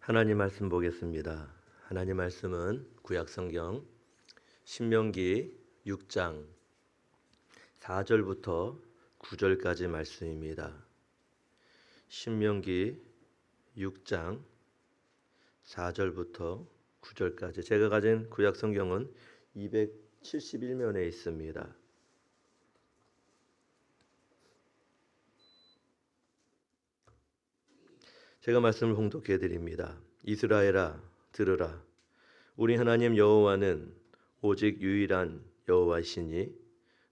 하나님 말씀 보겠습니다. 하나님 말씀은 구약성경 신명기 6장 4절부터 9절까지 말씀입니다. 신명기 6장 4절부터 9절까지 제가 가진 구약성경은 271면에 있습니다. 제가 말씀을 봉독해 드립니다. 이스라엘아 들으라. 우리 하나님 여호와는 오직 유일한 여호와시니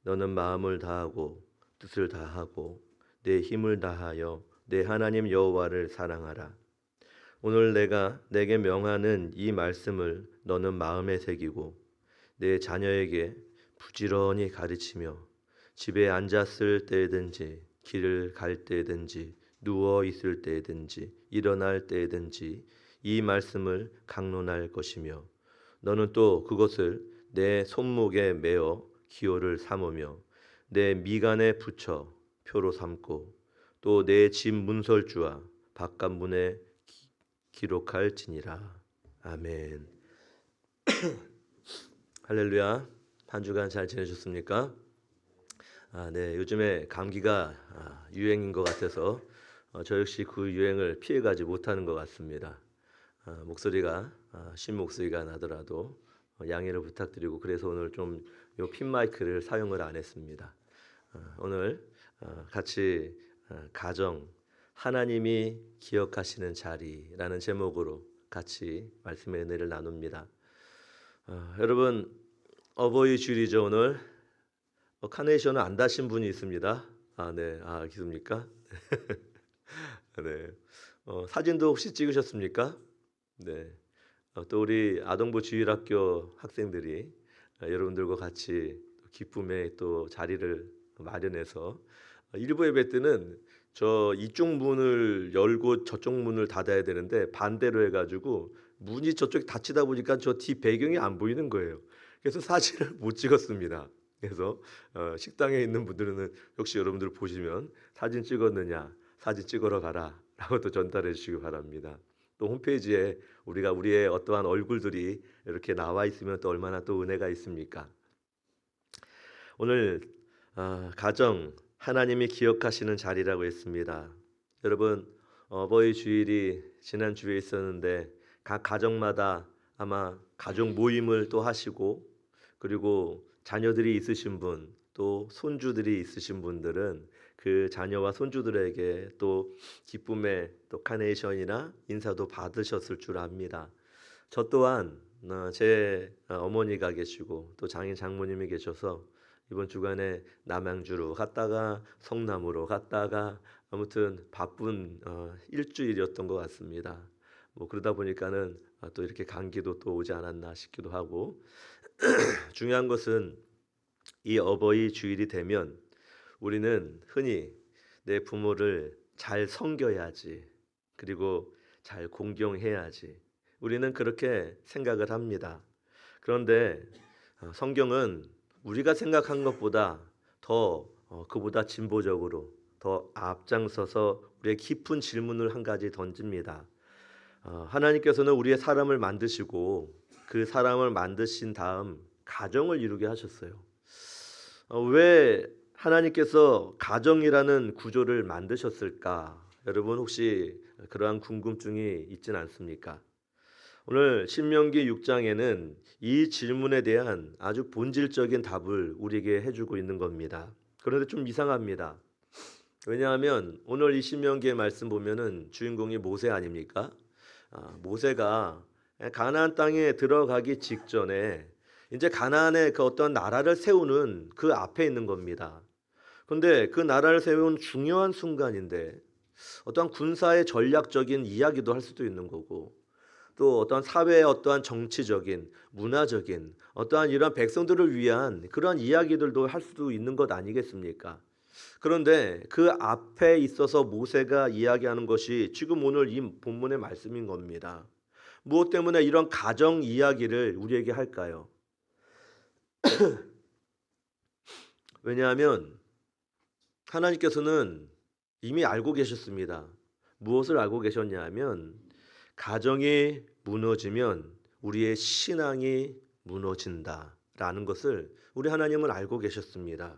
너는 마음을 다하고 뜻을 다하고 내 힘을 다하여 내 하나님 여호와를 사랑하라. 오늘 내가 내게 명하는 이 말씀을 너는 마음에 새기고 내 자녀에게 부지런히 가르치며 집에 앉았을 때든지 길을 갈 때든지 누워 있을 때든지 일어날 때든지 이 말씀을 강론할 것이며 너는 또 그것을 내 손목에 메어 기호를 삼으며 내 미간에 붙여 표로 삼고 또 내 집 문설주와 바깥 문에 기록할지니라. 아멘. 할렐루야. 한 주간 잘 지내셨습니까? 네, 요즘에 감기가 유행인 것 같아서 저 역시 그 유행을 피해가지 못하는 것 같습니다. 목소리가 쉰 목소리가 나더라도 양해를 부탁드리고 그래서 오늘 좀 요 핀 마이크를 사용을 안 했습니다. 오늘 같이 가정 하나님이 기억하시는 자리라는 제목으로 같이 말씀의 은혜를 나눕니다. 여러분 어버이 주일이죠. 오늘 카네이션을 안 다신 분이 있습니다. 네, 있습니까? 네. 사진도 혹시 찍으셨습니까? 네. 또 우리 아동부 주일학교 학생들이 여러분들과 같이 기쁨의 또 자리를 마련해서 일부 예배 때는 저 이쪽 문을 열고 저쪽 문을 닫아야 되는데 반대로 해가지고 문이 저쪽에 닫히다 보니까 저 뒤 배경이 안 보이는 거예요. 그래서 사진을 못 찍었습니다. 그래서 식당에 있는 분들은 역시 여러분들 보시면 사진 찍었느냐, 사진 찍으러 가라 라고 또 전달해 주시기 바랍니다. 또 홈페이지에 우리의 어떠한 얼굴들이 이렇게 나와 있으면 또 얼마나 또 은혜가 있습니까? 오늘 가정 하나님이 기억하시는 자리라고 했습니다. 여러분 어버이 주일이 지난 주에 있었는데 각 가정마다 아마 가족 모임을 또 하시고 그리고 자녀들이 있으신 분 또 손주들이 있으신 분들은 그 자녀와 손주들에게 또 기쁨의 또 카네이션이나 인사도 받으셨을 줄 압니다. 저 또한 제 어머니가 계시고 또 장인 장모님이 계셔서 이번 주간에 남양주로 갔다가 성남으로 갔다가 아무튼 바쁜 일주일이었던 것 같습니다. 뭐 그러다 보니까는 또 이렇게 감기도 또 오지 않았나 싶기도 하고 중요한 것은 이 어버이 주일이 되면 우리는 흔히 내 부모를 잘 섬겨야지 그리고 잘 공경해야지 우리는 그렇게 생각을 합니다. 그런데 성경은 우리가 생각한 것보다 더 그보다 진보적으로 더 앞장서서 우리의 깊은 질문을 한 가지 던집니다. 하나님께서는 우리의 사람을 만드시고 그 사람을 만드신 다음 가정을 이루게 하셨어요. 왜 하나님께서 가정이라는 구조를 만드셨을까? 여러분 혹시 그러한 궁금증이 있지는 않습니까? 오늘 신명기 6장에는 이 질문에 대한 아주 본질적인 답을 우리에게 해주고 있는 겁니다. 그런데 좀 이상합니다. 왜냐하면 오늘 이 신명기의 말씀 보면은 주인공이 모세 아닙니까? 모세가 가나안 땅에 들어가기 직전에 이제 가나안의 그 어떤 나라를 세우는 그 앞에 있는 겁니다. 그런데 그 나라를 세운 중요한 순간인데 어떠한 군사의 전략적인 이야기도 할 수도 있는 거고 또 어떠한 사회의 어떠한 정치적인 문화적인 어떠한 이러한 백성들을 위한 그러한 이야기들도 할 수도 있는 것 아니겠습니까? 그런데 그 앞에 있어서 모세가 이야기하는 것이 지금 오늘 이 본문의 말씀인 겁니다. 무엇 때문에 이런 가정 이야기를 우리에게 할까요? 왜냐하면 하나님께서는 이미 알고 계셨습니다. 무엇을 알고 계셨냐 하면 가정이 무너지면 우리의 신앙이 무너진다라는 것을 우리 하나님은 알고 계셨습니다.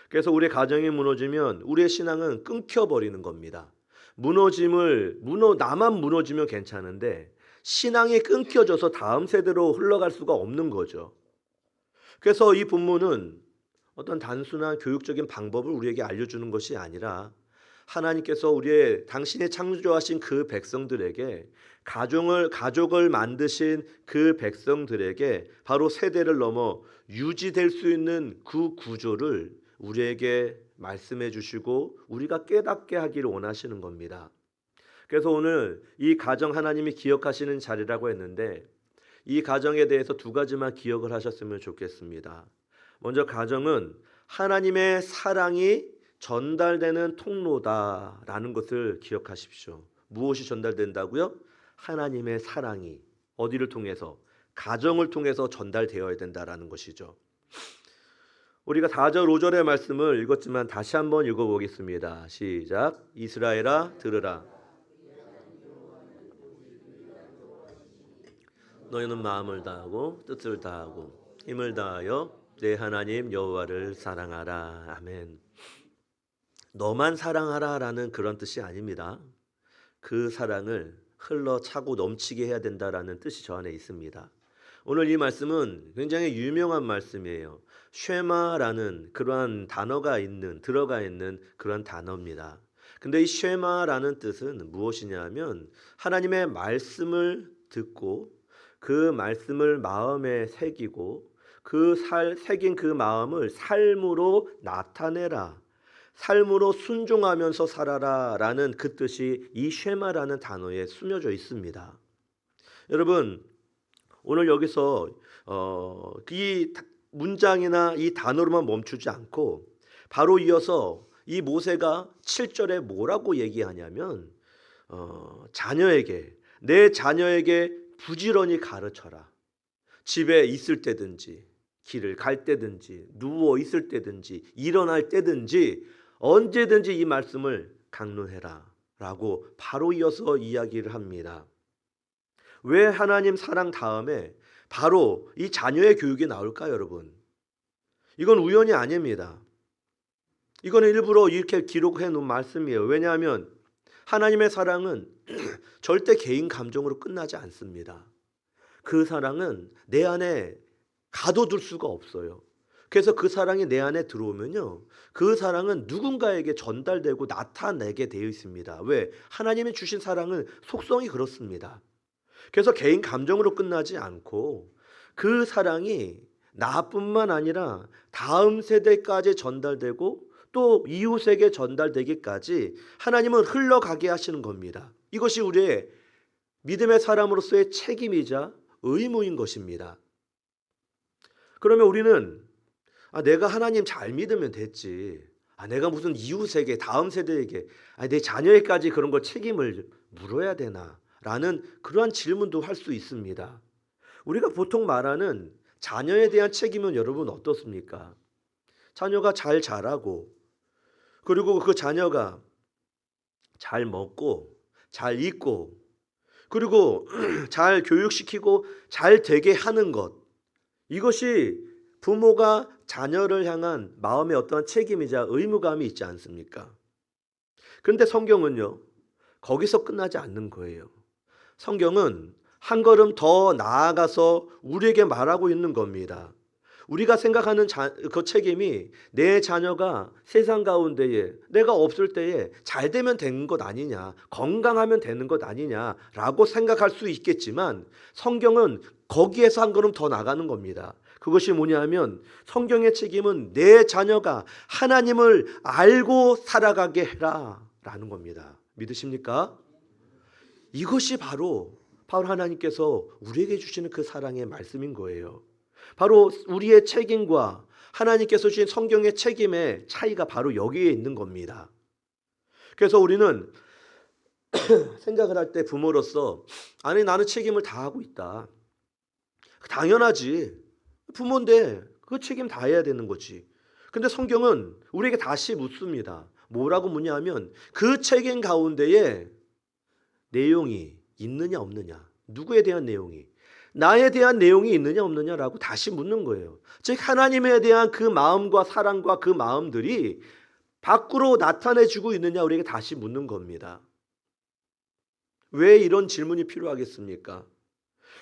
그래서 우리 가정이 무너지면 우리의 신앙은 끊겨버리는 겁니다. 나만 무너지면 괜찮은데 신앙이 끊겨져서 다음 세대로 흘러갈 수가 없는 거죠. 그래서 이 본문은 어떤 단순한 교육적인 방법을 우리에게 알려주는 것이 아니라 하나님께서 당신이 창조하신 그 백성들에게 가족을 만드신 그 백성들에게 바로 세대를 넘어 유지될 수 있는 그 구조를 우리에게 말씀해 주시고 우리가 깨닫게 하기를 원하시는 겁니다. 그래서 오늘 이 가정 하나님이 기억하시는 자리라고 했는데 이 가정에 대해서 두 가지만 기억을 하셨으면 좋겠습니다. 먼저 가정은 하나님의 사랑이 전달되는 통로다라는 것을 기억하십시오. 무엇이 전달된다고요? 하나님의 사랑이 어디를 통해서? 가정을 통해서 전달되어야 된다라는 것이죠. 우리가 4절 5절의 말씀을 읽었지만 다시 한번 읽어보겠습니다. 시작. 이스라엘아 들으라. 너희는 마음을 다하고 뜻을 다하고 힘을 다하여 내 하나님 여호와를 사랑하라. 아멘. 너만 사랑하라라는 그런 뜻이 아닙니다. 그 사랑을 흘러 차고 넘치게 해야 된다라는 뜻이 저 안에 있습니다. 오늘 이 말씀은 굉장히 유명한 말씀이에요. 쉐마라는 그러한 단어가 들어가 있는 그런 단어입니다. 근데 이 쉐마라는 뜻은 무엇이냐면 하나님의 말씀을 듣고 그 말씀을 마음에 새기고 새긴 그 마음을 삶으로 나타내라. 삶으로 순종하면서 살아라 라는 그 뜻이 이 쉐마라는 단어에 숨겨져 있습니다. 여러분 오늘 여기서 이 문장이나 이 단어로만 멈추지 않고 바로 이어서 이 모세가 7절에 뭐라고 얘기하냐면 내 자녀에게 부지런히 가르쳐라. 집에 있을 때든지 길을 갈 때든지 누워 있을 때든지 일어날 때든지 언제든지 이 말씀을 강론해라 라고 바로 이어서 이야기를 합니다. 왜 하나님 사랑 다음에 바로 이 자녀의 교육이 나올까요, 여러분? 이건 우연이 아닙니다. 이거는 일부러 이렇게 기록해 놓은 말씀이에요. 왜냐하면 하나님의 사랑은 절대 개인 감정으로 끝나지 않습니다. 그 사랑은 내 안에 가둬둘 수가 없어요. 그래서 그 사랑이 내 안에 들어오면요, 그 사랑은 누군가에게 전달되고 나타내게 되어 있습니다. 왜? 하나님이 주신 사랑은 속성이 그렇습니다. 그래서 개인 감정으로 끝나지 않고 그 사랑이 나뿐만 아니라 다음 세대까지 전달되고 또 이웃에게 전달되기까지 하나님은 흘러가게 하시는 겁니다. 이것이 우리의 믿음의 사람으로서의 책임이자 의무인 것입니다. 그러면 우리는 내가 하나님 잘 믿으면 됐지. 내가 무슨 이웃에게 다음 세대에게 내 자녀에게까지 그런 걸 책임을 물어야 되나? 라는 그러한 질문도 할 수 있습니다. 우리가 보통 말하는 자녀에 대한 책임은 여러분 어떻습니까? 자녀가 잘 자라고 그리고 그 자녀가 잘 먹고 잘 입고 그리고 잘 교육시키고 잘 되게 하는 것, 이것이 부모가 자녀를 향한 마음의 어떠한 책임이자 의무감이 있지 않습니까? 그런데 성경은요, 거기서 끝나지 않는 거예요. 성경은 한 걸음 더 나아가서 우리에게 말하고 있는 겁니다. 우리가 생각하는 그 책임이 내 자녀가 세상 가운데에 내가 없을 때에 잘 되면 되는 것 아니냐, 건강하면 되는 것 아니냐라고 생각할 수 있겠지만 성경은 거기에서 한 걸음 더 나가는 겁니다. 그것이 뭐냐면 성경의 책임은 내 자녀가 하나님을 알고 살아가게 해라 라는 겁니다. 믿으십니까? 이것이 바로 하나님께서 우리에게 주시는 그 사랑의 말씀인 거예요. 바로 우리의 책임과 하나님께서 주신 성경의 책임의 차이가 바로 여기에 있는 겁니다. 그래서 우리는 생각을 할 때 부모로서 나는 책임을 다하고 있다. 당연하지. 부모인데 그 책임 다해야 되는 거지. 근데 성경은 우리에게 다시 묻습니다. 뭐라고 묻냐면 그 책임 가운데에 내용이 있느냐 없느냐, 누구에 대한 내용이, 나에 대한 내용이 있느냐 없느냐라고 다시 묻는 거예요. 즉 하나님에 대한 그 마음과 사랑과 그 마음들이 밖으로 나타내주고 있느냐 우리에게 다시 묻는 겁니다. 왜 이런 질문이 필요하겠습니까?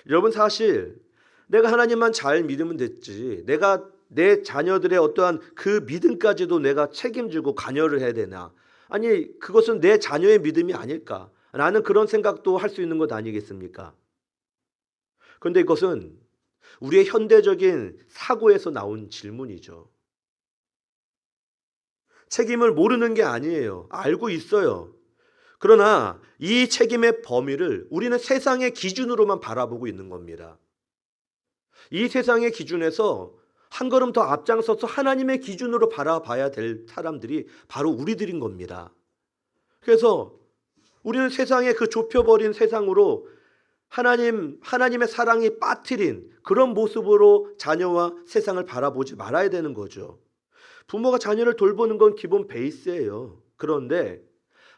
여러분, 사실 내가 하나님만 잘 믿으면 됐지, 내가 내 자녀들의 어떠한 그 믿음까지도 내가 책임지고 관여를 해야 되나? 아니, 그것은 내 자녀의 믿음이 아닐까? 라는 그런 생각도 할 수 있는 것 아니겠습니까? 그런데 이것은 우리의 현대적인 사고에서 나온 질문이죠. 책임을 모르는 게 아니에요. 알고 있어요. 그러나 이 책임의 범위를 우리는 세상의 기준으로만 바라보고 있는 겁니다. 이 세상의 기준에서 한 걸음 더 앞장서서 하나님의 기준으로 바라봐야 될 사람들이 바로 우리들인 겁니다. 그래서 우리는 세상의 그 좁혀버린 세상으로 하나님의 사랑이 빠뜨린 그런 모습으로 자녀와 세상을 바라보지 말아야 되는 거죠. 부모가 자녀를 돌보는 건 기본 베이스예요. 그런데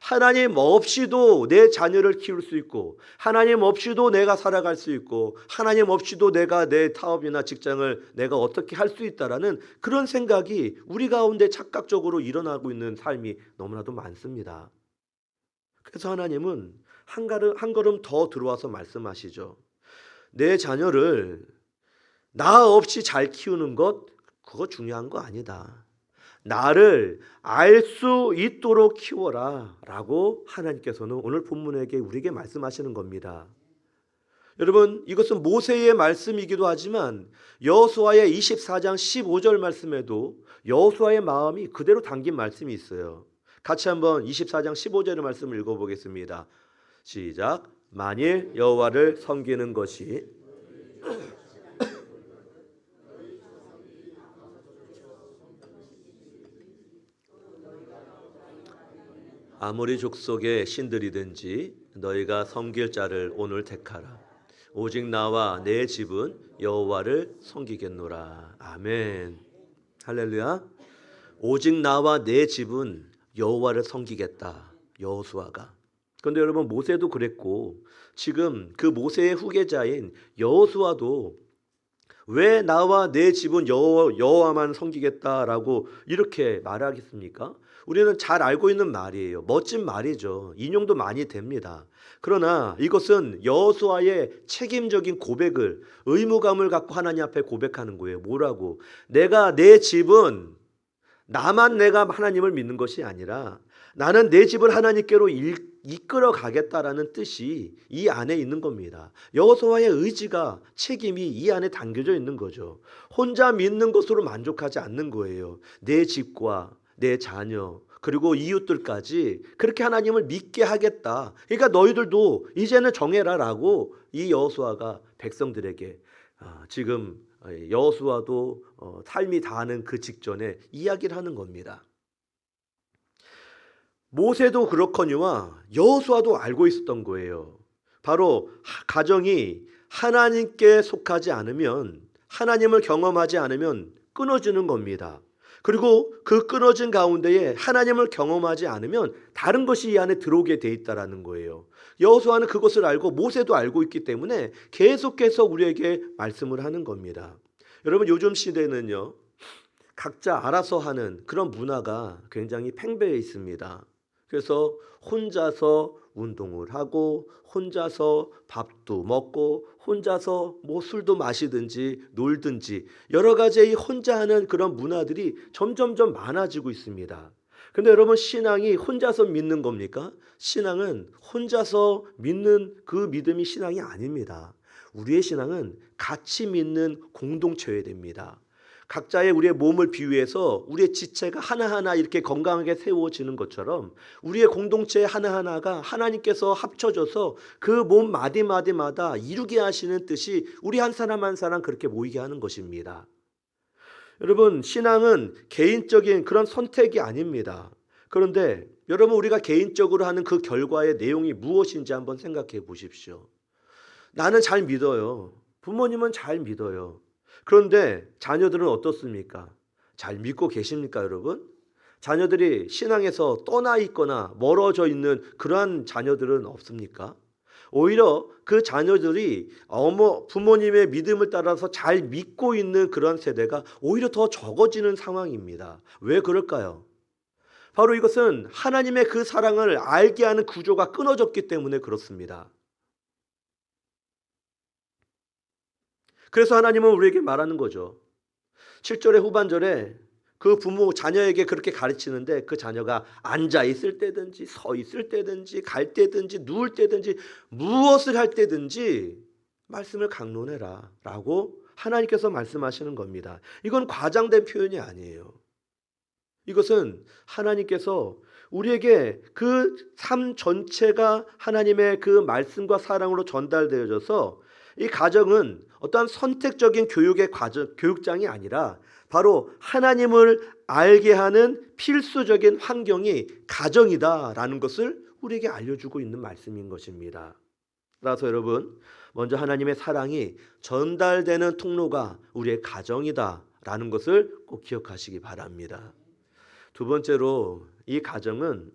하나님 없이도 내 자녀를 키울 수 있고, 하나님 없이도 내가 살아갈 수 있고, 하나님 없이도 내가 내 사업이나 직장을 내가 어떻게 할 수 있다라는 그런 생각이 우리 가운데 착각적으로 일어나고 있는 삶이 너무나도 많습니다. 그래서 하나님은 한 걸음 더 들어와서 말씀하시죠. 내 자녀를 나 없이 잘 키우는 것, 그거 중요한 거 아니다. 나를 알 수 있도록 키워라 라고 하나님께서는 오늘 본문에게 우리에게 말씀하시는 겁니다. 여러분, 이것은 모세의 말씀이기도 하지만 여호수아의 24장 15절 말씀에도 여호수아의 마음이 그대로 담긴 말씀이 있어요. 같이 한번 24장 15절의 말씀을 읽어보겠습니다. 시작. 만일 여호와를 섬기는 것이 아무리 족속의 신들이든지 너희가 섬길 자를 오늘 택하라. 오직 나와 내 집은 여호와를 섬기겠노라. 아멘. 할렐루야. 오직 나와 내 집은 여호와를 섬기겠다. 여호수아가. 그런데 여러분, 모세도 그랬고 지금 그 모세의 후계자인 여호수아도 왜 나와 내 집은 여호와만 섬기겠다라고 이렇게 말하겠습니까? 우리는 잘 알고 있는 말이에요. 멋진 말이죠. 인용도 많이 됩니다. 그러나 이것은 여호수아의 책임적인 고백을, 의무감을 갖고 하나님 앞에 고백하는 거예요. 뭐라고? 내 집은 나만 내가 하나님을 믿는 것이 아니라 나는 내 집을 하나님께로 이끌어 가겠다라는 뜻이 이 안에 있는 겁니다. 여호수아의 의지가, 책임이 이 안에 담겨져 있는 거죠. 혼자 믿는 것으로 만족하지 않는 거예요. 내 집과 내 자녀 그리고 이웃들까지 그렇게 하나님을 믿게 하겠다. 그러니까 너희들도 이제는 정해라라고 이 여호수아가 백성들에게 지금 여호수아도 삶이 다하는 그 직전에 이야기를 하는 겁니다. 모세도 그렇거니와 여호수아도 알고 있었던 거예요. 바로 가정이 하나님께 속하지 않으면, 하나님을 경험하지 않으면 끊어지는 겁니다. 그리고 그 끊어진 가운데에 하나님을 경험하지 않으면 다른 것이 이 안에 들어오게 돼 있다라는 거예요. 여호수아는 그것을 알고 모세도 알고 있기 때문에 계속해서 우리에게 말씀을 하는 겁니다. 여러분, 요즘 시대는요, 각자 알아서 하는 그런 문화가 굉장히 팽배해 있습니다. 그래서 혼자서 운동을 하고 혼자서 밥도 먹고 혼자서 뭐 술도 마시든지 놀든지 여러 가지의 혼자 하는 그런 문화들이 점점점 많아지고 있습니다. 근데 여러분, 신앙이 혼자서 믿는 겁니까? 신앙은 혼자서 믿는 그 믿음이 신앙이 아닙니다. 우리의 신앙은 같이 믿는 공동체여야 됩니다. 각자의 우리의 몸을 비유해서 우리의 지체가 하나하나 이렇게 건강하게 세워지는 것처럼 우리의 공동체 하나하나가 하나님께서 합쳐져서 그 몸 마디마디마다 이루게 하시는 뜻이 우리 한 사람 한 사람 그렇게 모이게 하는 것입니다. 여러분, 신앙은 개인적인 그런 선택이 아닙니다. 그런데 여러분, 우리가 개인적으로 하는 그 결과의 내용이 무엇인지 한번 생각해 보십시오. 나는 잘 믿어요. 부모님은 잘 믿어요. 그런데 자녀들은 어떻습니까? 잘 믿고 계십니까, 여러분? 자녀들이 신앙에서 떠나 있거나 멀어져 있는 그러한 자녀들은 없습니까? 오히려 그 자녀들이 부모님의 믿음을 따라서 잘 믿고 있는 그런 세대가 오히려 더 적어지는 상황입니다. 왜 그럴까요? 바로 이것은 하나님의 그 사랑을 알게 하는 구조가 끊어졌기 때문에 그렇습니다. 그래서 하나님은 우리에게 말하는 거죠. 7절의 후반절에 그 부모 자녀에게 그렇게 가르치는데 그 자녀가 앉아 있을 때든지 서 있을 때든지 갈 때든지 누울 때든지 무엇을 할 때든지 말씀을 강론해라 라고 하나님께서 말씀하시는 겁니다. 이건 과장된 표현이 아니에요. 이것은 하나님께서 우리에게 그 삶 전체가 하나님의 그 말씀과 사랑으로 전달되어져서 이 가정은 어떠한 선택적인 교육장이 아니라 바로 하나님을 알게 하는 필수적인 환경이 가정이다라는 것을 우리에게 알려주고 있는 말씀인 것입니다. 따라서 여러분, 먼저 하나님의 사랑이 전달되는 통로가 우리의 가정이다라는 것을 꼭 기억하시기 바랍니다. 두 번째로 이 가정은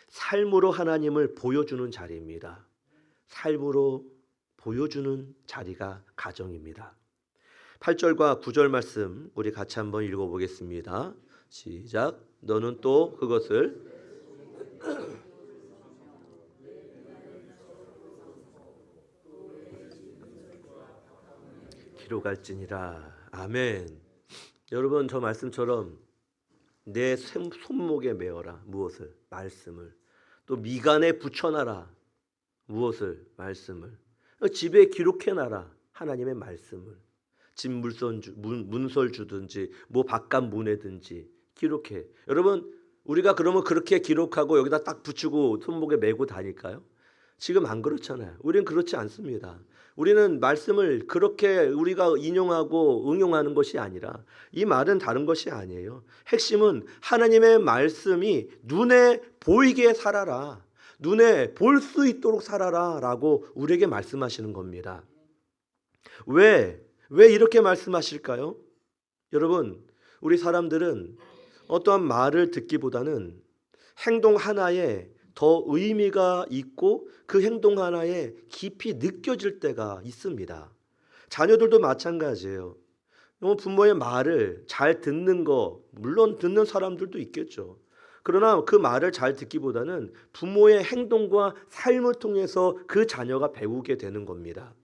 삶으로 하나님을 보여주는 자리입니다. 삶으로 보여주는 자리가 가정입니다. 8절과 9절 말씀 우리 같이 한번 읽어보겠습니다. 시작. 너는 또 그것을 기록할지니라. 아멘. 여러분, 저 말씀처럼 내 손목에 메어라. 무엇을? 말씀을. 또 미간에 붙여놔라. 무엇을? 말씀을. 집에 기록해놔라. 하나님의 말씀을. 집 문설 주든지 뭐 바깥 문에든지 기록해. 여러분, 우리가 그러면 그렇게 기록하고 여기다 딱 붙이고 손목에 메고 다닐까요? 지금 안 그렇잖아요. 우리는 그렇지 않습니다. 우리는 말씀을 그렇게 우리가 인용하고 응용하는 것이 아니라, 이 말은 다른 것이 아니에요. 핵심은 하나님의 말씀이 눈에 보이게 살아라, 눈에 볼 수 있도록 살아라 라고 우리에게 말씀하시는 겁니다. 왜 이렇게 말씀하실까요? 여러분, 우리 사람들은 어떠한 말을 듣기보다는 행동 하나에 더 의미가 있고 그 행동 하나에 깊이 느껴질 때가 있습니다. 자녀들도 마찬가지예요. 부모의 말을 잘 듣는 거, 물론 듣는 사람들도 있겠죠. 그러나 그 말을 잘 듣기보다는 부모의 행동과 삶을 통해서 그 자녀가 배우게 되는 겁니다.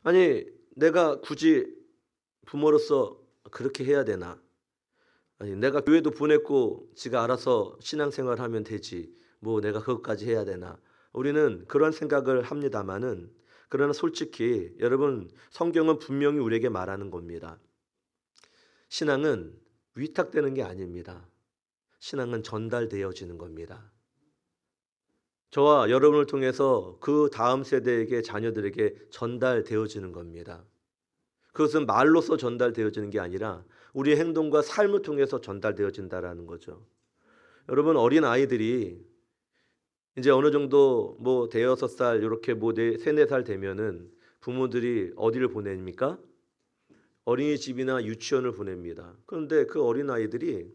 아니, 내가 굳이 부모로서 그렇게 해야 되나? 아니, 내가 교회도 보냈고 지가 알아서 신앙생활 하면 되지, 뭐 내가 그것까지 해야 되나? 우리는 그런 생각을 합니다마는, 그러나 솔직히 여러분, 성경은 분명히 우리에게 말하는 겁니다. 신앙은 위탁되는 게 아닙니다. 신앙은 전달되어지는 겁니다. 저와 여러분을 통해서 그 다음 세대에게, 자녀들에게 전달되어지는 겁니다. 그것은 말로서 전달되어지는 게 아니라 우리의 행동과 삶을 통해서 전달되어진다라는 거죠. 여러분, 어린 아이들이 이제 어느 정도 뭐 대여섯 살, 이렇게 뭐 세네 살 되면은 부모들이 어디를 보냅니까? 어린이집이나 유치원을 보냅니다. 그런데 그 어린 아이들이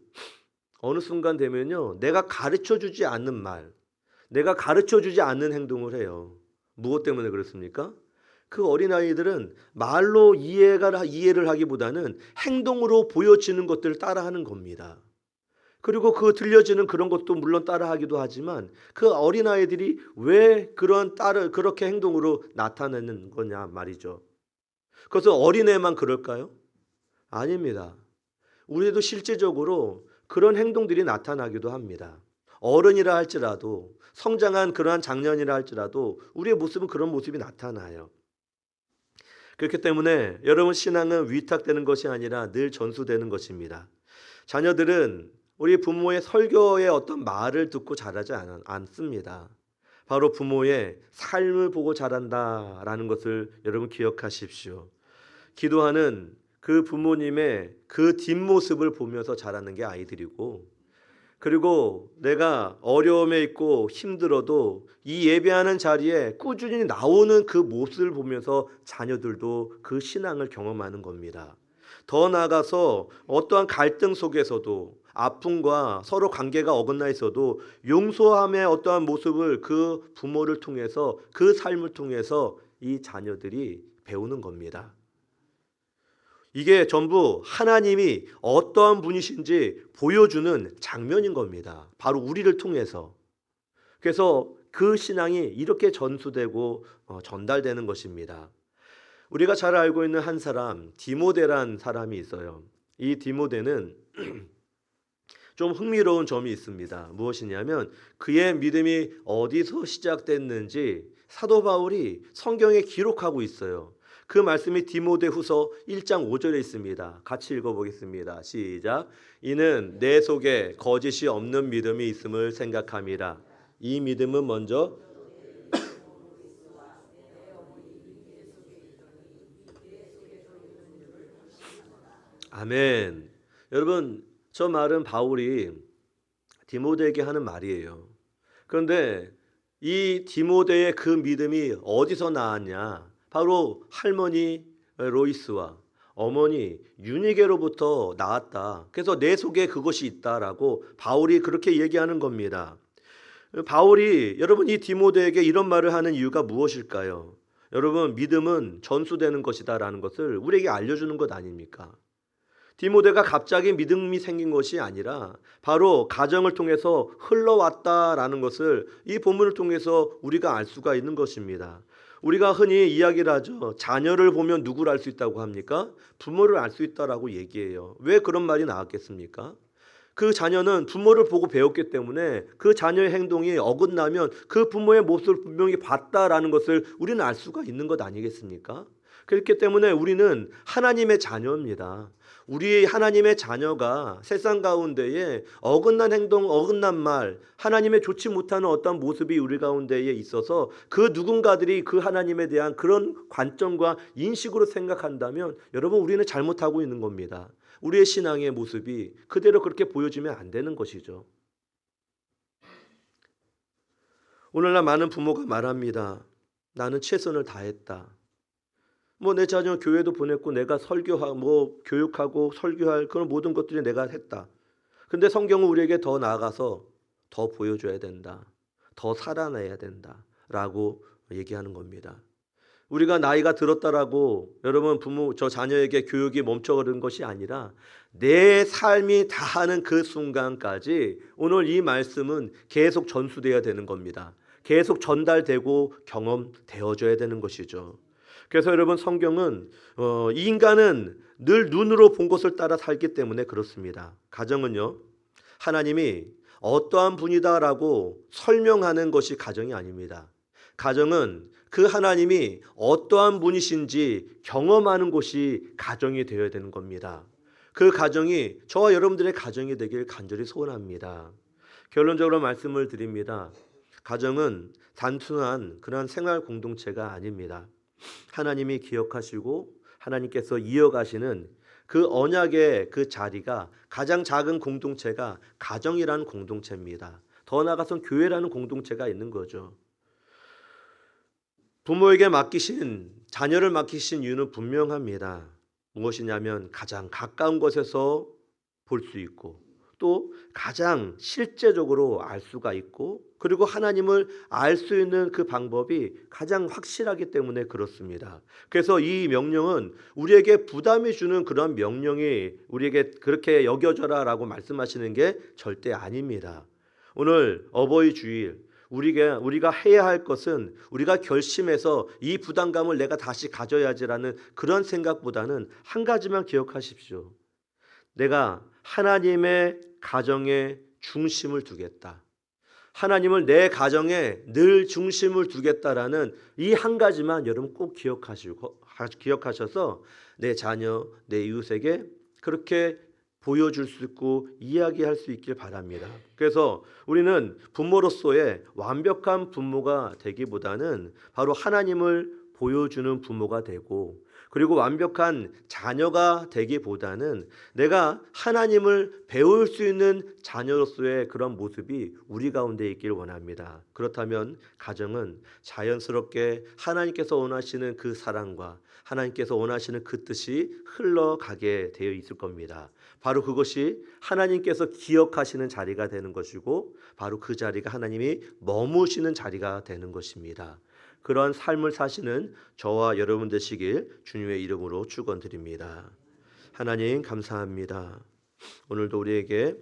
어느 순간 되면요, 내가 가르쳐주지 않는 말, 내가 가르쳐주지 않는 행동을 해요. 무엇 때문에 그렇습니까? 그 어린아이들은 말로 이해를 하기보다는 행동으로 보여지는 것들을 따라하는 겁니다. 그리고 그 들려지는 그런 것도 물론 따라하기도 하지만, 그 어린아이들이 왜 그렇게 행동으로 나타내는 거냐 말이죠. 그래서 어린애만 그럴까요? 아닙니다. 우리도 실제적으로 그런 행동들이 나타나기도 합니다. 어른이라 할지라도, 성장한 그러한 장년이라 할지라도 우리의 모습은 그런 모습이 나타나요. 그렇기 때문에 여러분, 신앙은 위탁되는 것이 아니라 늘 전수되는 것입니다. 자녀들은 우리 부모의 설교의 어떤 말을 듣고 자라지 않습니다. 바로 부모의 삶을 보고 자란다라는 것을 여러분 기억하십시오. 기도하는 그 부모님의 그 뒷모습을 보면서 자라는 게 아이들이고, 그리고 내가 어려움에 있고 힘들어도 이 예배하는 자리에 꾸준히 나오는 그 모습을 보면서 자녀들도 그 신앙을 경험하는 겁니다. 더 나아가서 어떠한 갈등 속에서도, 아픔과 서로 관계가 어긋나 있어도 용서함의 어떠한 모습을 그 부모를 통해서 그 삶을 통해서 이 자녀들이 배우는 겁니다. 이게 전부 하나님이 어떠한 분이신지 보여주는 장면인 겁니다. 바로 우리를 통해서. 그래서 그 신앙이 이렇게 전수되고 전달되는 것입니다. 우리가 잘 알고 있는 한 사람, 디모데란 사람이 있어요. 이 디모데는 좀 흥미로운 점이 있습니다. 무엇이냐면 그의 믿음이 어디서 시작됐는지 사도 바울이 성경에 기록하고 있어요. 그 말씀이 디모데후서 1장 5절에 있습니다. 같이 읽어보겠습니다. 시작. 이는 내 속에 거짓이 없는 믿음이 있음을 생각함이라. 이 믿음은 먼저 아멘. 여러분, 저 말은 바울이 디모데에게 하는 말이에요. 그런데 이 디모데의 그 믿음이 어디서 나왔냐? 바로 할머니 로이스와 어머니 유니게로부터 나왔다. 그래서 내 속에 그것이 있다라고 바울이 그렇게 얘기하는 겁니다. 바울이 여러분 이 디모데에게 이런 말을 하는 이유가 무엇일까요? 여러분 믿음은 전수되는 것이다라는 것을 우리에게 알려주는 것 아닙니까? 디모데가 갑자기 믿음이 생긴 것이 아니라 바로 가정을 통해서 흘러왔다라는 것을 이 본문을 통해서 우리가 알 수가 있는 것입니다. 우리가 흔히 이야기를 하죠. 자녀를 보면 누구를 알 수 있다고 합니까? 부모를 알 수 있다라고 얘기해요. 왜 그런 말이 나왔겠습니까? 그 자녀는 부모를 보고 배웠기 때문에 그 자녀의 행동이 어긋나면 그 부모의 모습을 분명히 봤다라는 것을 우리는 알 수가 있는 것 아니겠습니까? 그렇기 때문에 우리는 하나님의 자녀입니다. 우리 하나님의 자녀가 세상 가운데에 어긋난 행동, 어긋난 말, 하나님의 좋지 못하는 어떤 모습이 우리 가운데에 있어서 그 누군가들이 그 하나님에 대한 그런 관점과 인식으로 생각한다면 여러분 우리는 잘못하고 있는 겁니다. 우리의 신앙의 모습이 그대로 그렇게 보여지면 안 되는 것이죠. 오늘날 많은 부모가 말합니다. 나는 최선을 다했다. 내 자녀 교회도 보냈고 내가 설교하고 교육하고 설교할 그런 모든 것들이 내가 했다. 근데 성경은 우리에게 더 나아가서 더 보여줘야 된다. 더 살아내야 된다. 라고 얘기하는 겁니다. 우리가 나이가 들었다라고 여러분 부모 저 자녀에게 교육이 멈춰버린 것이 아니라 내 삶이 다하는 그 순간까지 오늘 이 말씀은 계속 전수되어야 되는 겁니다. 계속 전달되고 경험되어져야 되는 것이죠. 그래서 여러분 성경은 이 인간은 늘 눈으로 본 것을 따라 살기 때문에 그렇습니다. 가정은요 하나님이 어떠한 분이다라고 설명하는 것이 가정이 아닙니다. 가정은 그 하나님이 어떠한 분이신지 경험하는 곳이 가정이 되어야 되는 겁니다. 그 가정이 저와 여러분들의 가정이 되길 간절히 소원합니다. 결론적으로 말씀을 드립니다. 가정은 단순한 그런 생활 공동체가 아닙니다. 하나님이 기억하시고 하나님께서 이어가시는 그 언약의 그 자리가 가장 작은 공동체가 가정이라는 공동체입니다. 더 나아가서 교회라는 공동체가 있는 거죠. 부모에게 맡기신 자녀를 맡기신 이유는 분명합니다. 무엇이냐면 가장 가까운 곳에서 볼 수 있고 또 가장 실제적으로 알 수가 있고 그리고 하나님을 알 수 있는 그 방법이 가장 확실하기 때문에 그렇습니다. 그래서 이 명령은 우리에게 부담이 주는 그런 명령이 우리에게 그렇게 여겨져라라고 말씀하시는 게 절대 아닙니다. 오늘 어버이 주일 우리가 해야 할 것은 우리가 결심해서 이 부담감을 내가 다시 가져야지라는 그런 생각보다는 한 가지만 기억하십시오. 내가 하나님의 가정에 중심을 두겠다. 하나님을 내 가정에 늘 중심을 두겠다라는 이 한 가지만 여러분 꼭 기억하셔서 내 자녀, 내 이웃에게 그렇게 보여줄 수 있고 이야기할 수 있길 바랍니다. 그래서 우리는 부모로서의 완벽한 부모가 되기보다는 바로 하나님을 보여주는 부모가 되고 그리고 완벽한 자녀가 되기보다는 내가 하나님을 배울 수 있는 자녀로서의 그런 모습이 우리 가운데 있길 원합니다. 그렇다면 가정은 자연스럽게 하나님께서 원하시는 그 사랑과 하나님께서 원하시는 그 뜻이 흘러가게 되어 있을 겁니다. 바로 그것이 하나님께서 기억하시는 자리가 되는 것이고 바로 그 자리가 하나님이 머무시는 자리가 되는 것입니다. 그런 삶을 사시는 저와 여러분 되시길 주님의 이름으로 축원드립니다. 하나님 감사합니다. 오늘도 우리에게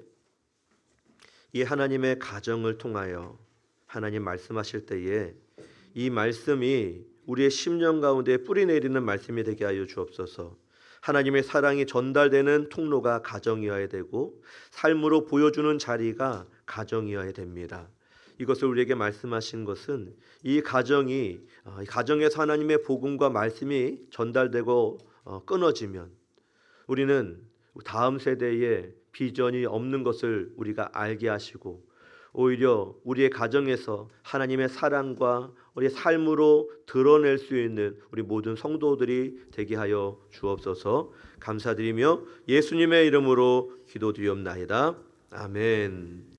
이 하나님의 가정을 통하여 하나님 말씀하실 때에 이 말씀이 우리의 심령 가운데 뿌리 내리는 말씀이 되게 하여 주옵소서. 하나님의 사랑이 전달되는 통로가 가정이어야 되고 삶으로 보여주는 자리가 가정이어야 됩니다. 이것을 우리에게 말씀하신 것은 이 가정에서 하나님의 복음과 말씀이 전달되고 끊어지면 우리는 다음 세대에 비전이 없는 것을 우리가 알게 하시고 오히려 우리의 가정에서 하나님의 사랑과 우리의 삶으로 드러낼 수 있는 우리 모든 성도들이 되게 하여 주옵소서. 감사드리며 예수님의 이름으로 기도드리옵나이다. 아멘.